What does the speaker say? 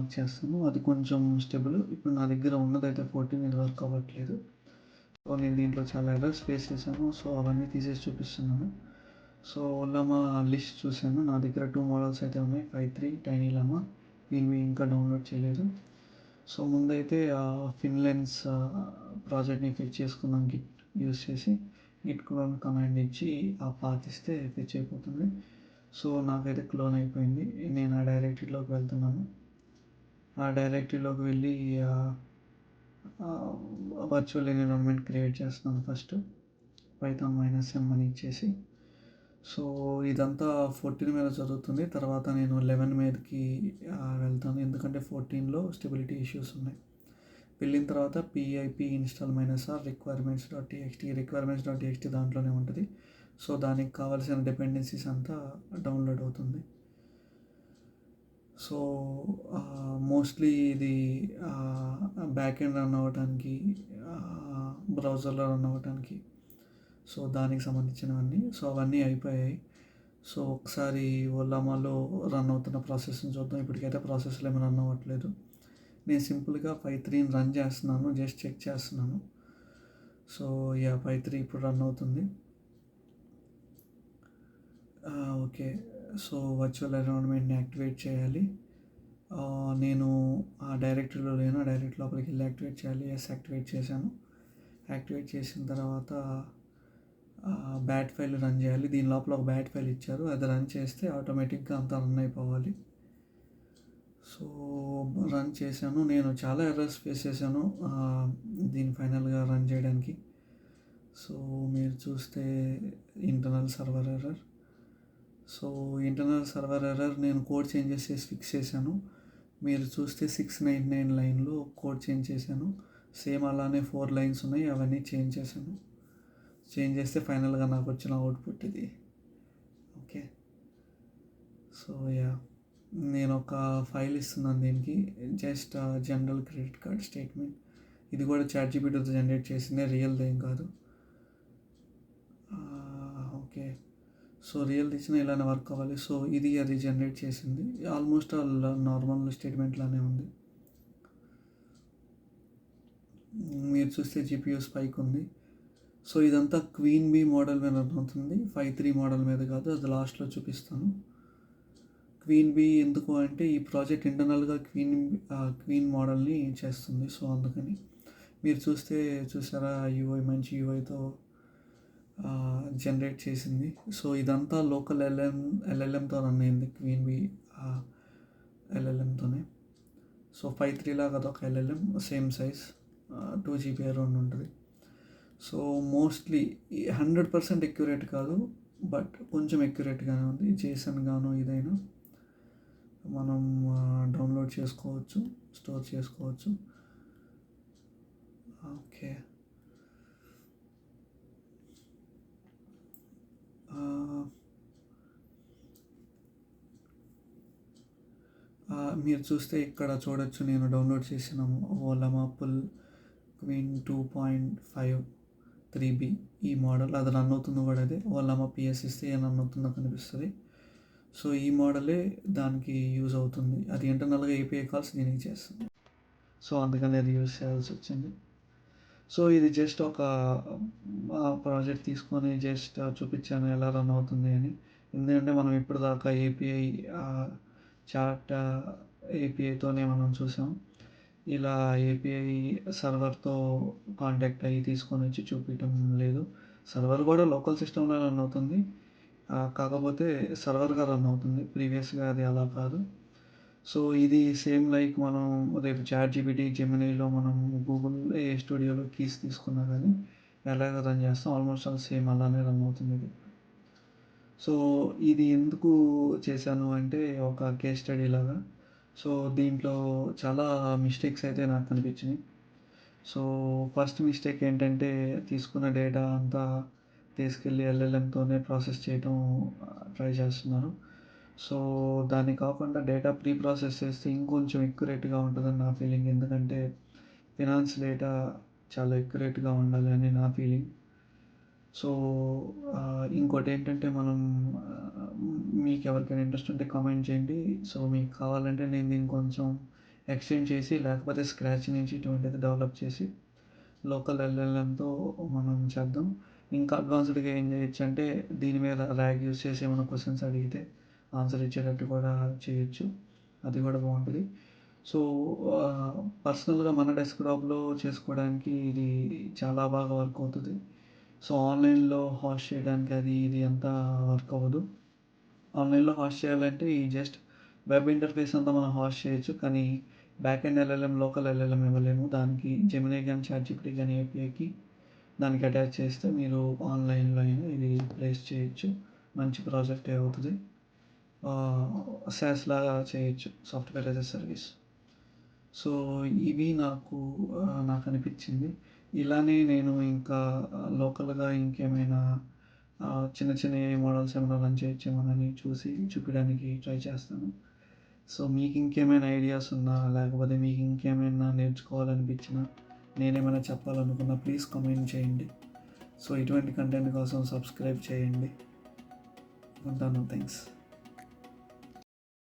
Work చేస్తాను. అది కొంచెం స్టెబుల్. ఇప్పుడు నా దగ్గర ఉన్నదైతే 14 ఇది వర్క్ అవ్వట్లేదు. సో, నేను దీంట్లో చాలా ఎర్రర్స్ ఫేస్ చేశాను. సో, అవన్నీ తీసేసి చూపిస్తున్నాను. సో, లమా లిస్ట్ చూశాను. నా దగ్గర 2 మోడల్స్ అయితే ఉన్నాయి. 5.3 టైనీ లమా. దీనివి ఇంకా డౌన్లోడ్ చేయలేదు. సో, ముందైతే ఫిన్‌లెన్స్ ప్రాజెక్ట్‌ని ఫెచ్ చేసుకున్నాం గిట్ యూజ్ చేసి. గిట్ క్లోన్ కమాండ్ ఇచ్చి ఆ పాత్ ఇస్తే ఫెచ్ అయిపోతుంది. సో, నాకైతే క్లోన్ అయిపోయింది. నేను ఆ డైరెక్టరీలోకి వెళ్తున్నాను. ఆ డైరెక్టరీలోకి వెళ్ళి వర్చువల్ ఎన్విరాన్మెంట్ క్రియేట్ చేస్తున్నాను ఫస్ట్. పైథాన్ -m అని ఇచ్చేసి. సో, ఇదంతా 14 మీద జరుగుతుంది. తర్వాత నేను 11 మీదకి వెళ్తాను. ఎందుకంటే 14లో స్టెబిలిటీ ఇష్యూస్ ఉన్నాయి. వెళ్ళిన తర్వాత పిఐపి ఇన్‌స్టాల్ -r రిక్వైర్మెంట్స్.txt రిక్వైర్మెంట్స్.txt దాంట్లోనే ఉంటుంది. సో, దానికి కావాల్సిన డిపెండెన్సీస్ అంతా డౌన్లోడ్ అవుతుంది. సో, మోస్ట్లీ ఇది బ్యాక్ ఎండ్ రన్ అవ్వటానికి, బ్రౌజర్లో రన్ అవ్వటానికి, సో దానికి సంబంధించినవన్నీ. సో, అవన్నీ అయిపోయాయి. సో, ఒకసారి ఓలామాలో రన్ అవుతున్న ప్రాసెస్ని చూద్దాం. ఇప్పటికైతే ప్రాసెస్లో ఏమి రన్ అవ్వట్లేదు. నేను సింపుల్గా 5.3ని రన్ చేస్తున్నాను. జస్ట్ చెక్ చేస్తున్నాను. సో, 5.3 ఇప్పుడు రన్ అవుతుంది. ఓకే. సో, వర్చువల్ ఎన్విరాన్మెంట్ని యాక్టివేట్ చేయాలి. నేను ఆ డైరెక్టరీలో లేను. ఆ డైరెక్టరీ లోపలికి వెళ్ళి యాక్టివేట్ చేయాలి. యాక్టివేట్ చేశాను. యాక్టివేట్ చేసిన తర్వాత బ్యాట్ ఫైల్ రన్ చేయాలి. దీని లోపల ఒక బ్యాట్ ఫైల్ ఇచ్చారు. అది రన్ చేస్తే ఆటోమేటిక్గా అంతా రన్ అయిపోవాలి. సో, రన్ చేశాను. నేను చాలా ఎర్రర్స్ ఫేస్ చేశాను దీన్ని ఫైనల్గా రన్ చేయడానికి. సో, మీరు చూస్తే internal server error. So, internal server error నేను కోడ్ చేంజెస్ చేసి ఫిక్స్ చేశాను. మీరు చూస్తే 699 లైన్లో కోడ్ చేంజ్ చేశాను. సేమ్ అలానే 4 లైన్స్ ఉన్నాయి. అవన్నీ చేంజ్ చేశాను. చేంజ్ చేస్తే ఫైనల్గా నాకు వచ్చిన అవుట్పుట్ ఇది. ఓకే. సో, నేను ఒక ఫైల్ ఇస్తున్నాను దీనికి. Just general credit card statement. ఇది కూడా చాట్‌జీపీటీతో జనరేట్ చేసిందే, రియల్ది ఏం కాదు. ఓకే. సో, రియల్ది ఇచ్చిన ఇలానే వర్క్ అవ్వాలి. సో, ఇది అది జనరేట్ చేసింది. ఆల్మోస్ట్ ఆల్ నార్మల్ స్టేట్మెంట్ లానే ఉంది. మీరు చూస్తే జీపీయూ స్పైక్ ఉంది. సో, ఇదంతా క్వీన్ బీ మోడల్ మీద రన్ అవుతుంది. 5.3 మోడల్ మీద కాదు. అది లాస్ట్లో చూపిస్తాను. క్వీన్ బీ ఎందుకు అంటే ఈ ప్రాజెక్ట్ ఇంటర్నల్గా క్వీన్ మోడల్ని చేస్తుంది. సో, అందుకని మీరు చూసారా యూఐ మంచి యూఐతో జనరేట్ చేసింది. సో, ఇదంతా లోకల్ ఎల్ఎల్ఎంతో రన్ అయింది. క్వీన్ బీ ఎల్ఎల్ఎంతోనే. సో, 5.3 లాగా అదొక LLM, same size, 2 GB around ఉంటుంది. సో, మోస్ట్లీ 100% అక్యురేట్ కాదు, బట్ కొంచెం అక్యురేట్గానే ఉంది. జేసన్ గాను ఇదైనా మనం డౌన్లోడ్ చేసుకోవచ్చు, స్టోర్ చేసుకోవచ్చు. ఓకే. మీరు చూస్తే ఇక్కడ చూడొచ్చు, నేను డౌన్లోడ్ చేసిన ఓలమా పుల్ క్వీన్ 2.5 3B ఈ మోడల్. అది రన్ అవుతుందో కూడా అదే. ఓలమా పిఎస్ ఇస్తే ఏం రన్ అవుతుందో కనిపిస్తుంది. సో, ఈ మోడలే దానికి యూజ్ అవుతుంది. అది ఇంటర్నల్గా ఏపీఐ కాల్స్ దీనికి చేస్తుంది. సో, అందుకని అది యూజ్ చేయాల్సి వచ్చింది. సో, ఇది జస్ట్ ఒక ప్రాజెక్ట్ తీసుకొని జస్ట్ చూపించాను ఎలా రన్ అవుతుంది అని. ఎందుకంటే మనం ఇప్పుడు దాకా ఏపీఐ చాట్ ఏపీఐతోనే మనం చూసాం. ఇలా ఏపీఐ సర్వర్తో కాంటాక్ట్ అయ్యి తీసుకొని వచ్చి చూపించడం లేదు. సర్వర్ కూడా లోకల్ సిస్టంలో రన్ అవుతుంది. కాకపోతే సర్వర్గా రన్ అవుతుంది. ప్రీవియస్గా అది అలా కాదు. సో, ఇది సేమ్ లైక్ మనం రేపు చాట్‌జీపీటీ, జెమినీలో మనం గూగుల్ ఏ స్టూడియోలో కీస్ తీసుకున్నా కానీ ఎలాగ రన్ చేస్తాం, ఆల్మోస్ట్ ఆల్ సేమ్ అలానే రన్ అవుతుంది ఇది. సో, ఇది ఎందుకు చేశాను అంటే ఒక కేస్ స్టడీ లాగా. సో, దీంట్లో చాలా మిస్టేక్స్ అయితే నాకు కనిపించినాయి. సో, ఫస్ట్ మిస్టేక్ ఏంటంటే తీసుకున్న డేటా అంతా తీసుకెళ్ళి ఎల్ఎల్ఎంతోనే ప్రాసెస్ చేయటం ట్రై చేస్తున్నారు. సో, దాన్ని కాకుండా డేటా ప్రీ ప్రాసెస్ చేస్తే ఇంకొంచెం అక్యురేట్‌గా ఉంటుందని నా ఫీలింగ్. ఎందుకంటే ఫినాన్స్ డేటా చాలా అక్యురేట్‌గా ఉండాలి అని నా ఫీలింగ్. సో, ఇంకోటేంటంటే మనం మీకు ఎవరికైనా ఇంట్రెస్ట్ ఉంటే కామెంట్ చేయండి. సో, మీకు కావాలంటే నేను దీన్ని కొంచెం ఎక్స్టెండ్ చేసి లేకపోతే స్క్రాచ్ నుంచి ఇటువంటిది డెవలప్ చేసి లోకల్ ఎల్ఎల్ఎంతో మనం చేద్దాం. ఇంకా అడ్వాన్స్డ్గా ఏం చేయొచ్చు అంటే దీని మీద ర్యాగ్ యూస్ చేసి ఏమైనా క్వశ్చన్స్ అడిగితే ఆన్సర్ ఇచ్చేటట్టు కూడా చేయొచ్చు. అది కూడా బాగుంటుంది. సో పర్సనల్గా మన డెస్క్టాప్లో చేసుకోవడానికి ఇది చాలా బాగా వర్క్ అవుతుంది. సో ఆన్లైన్లో హోస్ట్ చేయడానికి అది ఇది అంతా వర్క్ అవ్వదు. ఆన్లైన్లో హోస్ట్ చేయాలంటే ఈ జస్ట్ వెబ్ ఇంటర్ఫేస్ అంతా మనం హోస్ట్ చేయొచ్చు. కానీ back end LLM local LLM ఇవ్వలేము. దానికి జెమినీ కానీ చాట్‌జిపిటి కానీ ఏపీఐకి దానికి అటాచ్ చేస్తే మీరు ఆన్లైన్లో అయినా ఇది ప్లేస్ చేయొచ్చు. మంచి ప్రాజెక్టే అవుతుంది. సాస్ లాగా చేయొచ్చు, software as a service. So ఇవి నాకు అనిపించింది. ఇలానే నేను ఇంకా లోకల్గా ఇంకేమైనా చిన్న చిన్న ఏఐ మోడల్స్ ఏమైనా రన్ చేయొచ్చేమోనని చూసి చూపించడానికి ట్రై చేస్తాను. సో మీకు ఇంకేమైనా ఐడియాస్ ఉన్నా లేకపోతే మీకు ఇంకేమైనా నేర్చుకోవాలనిపించినా నేనేమైనా చెప్పాలనుకున్నా ప్లీజ్ కామెంట్ చేయండి. సో ఇటువంటి కంటెంట్ కోసం సబ్స్క్రైబ్ చేయండి. ఉంటాను. థ్యాంక్స్.